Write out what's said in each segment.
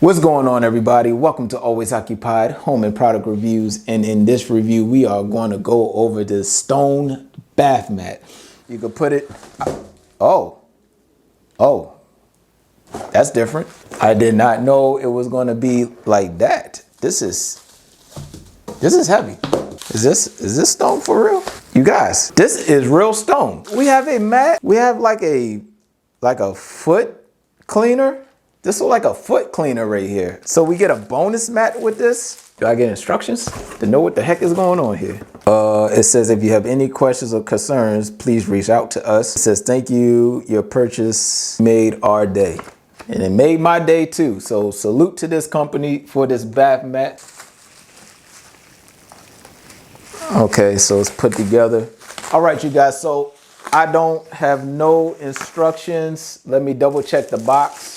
What's going on, everybody? Welcome to Always Occupied Home and Product Reviews. And in this review, we are going to go over the stone bath mat. You could put it, oh, that's different. I did not know it was going to be like that. This is heavy. Is this stone for real? You guys, this is real stone. We have a mat. We have like a foot cleaner. This is like a foot cleaner right here. So we get a bonus mat with this. Do I get instructions to know what the heck is going on here? It says if you have any questions or concerns, please reach out to us. It says thank you. Your purchase made our day. And it made my day too. So salute to this company for this bath mat. Okay, so it's put together. All right, you guys, so I don't have no instructions. Let me double check the box.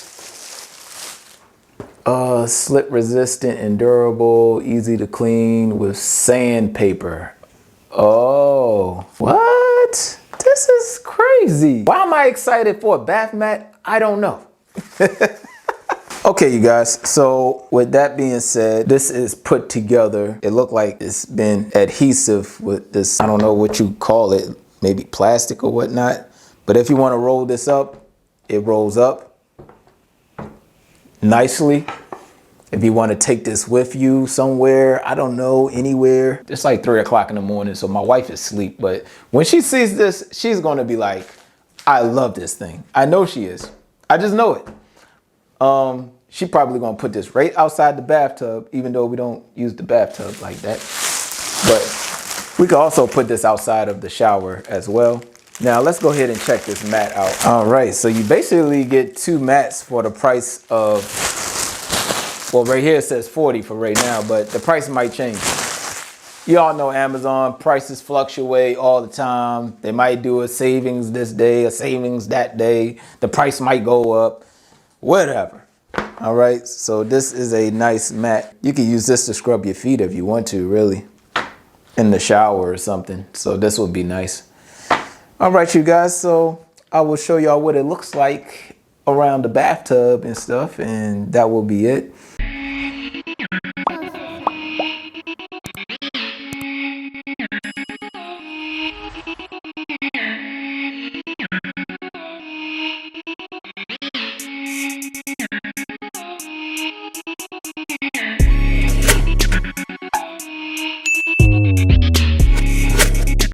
Slip resistant and durable, easy to clean with sandpaper. Oh, what? This is crazy. Why am I excited for a bath mat? I don't know. Okay, you guys, so with that being said, this is put together. It looked like it's been adhesive with this, I don't know what you call it, maybe plastic or whatnot. But if you want to roll this up, it rolls up nicely. If you want to take this with you somewhere, I don't know, anywhere. It's like 3 o'clock in the morning, so my wife is asleep. But when she sees this, she's going to be like, I love this thing. I know she is. I just know it. She probably going to put this right outside the bathtub, even though we don't use the bathtub like that. But we could also put this outside of the shower as well. Now let's go ahead and check this mat out. All right, so you basically get 2 mats for the price of, well, right here it says 40 for right now, but the price might change. You all know Amazon prices fluctuate all the time. They might do a savings this day, a savings that day. The price might go up, whatever. All right, so this is a nice mat. You can use this to scrub your feet if you want to, really, in the shower or something. So this would be nice. All right, you guys, so I will show y'all what it looks like around the bathtub and stuff, and that will be it.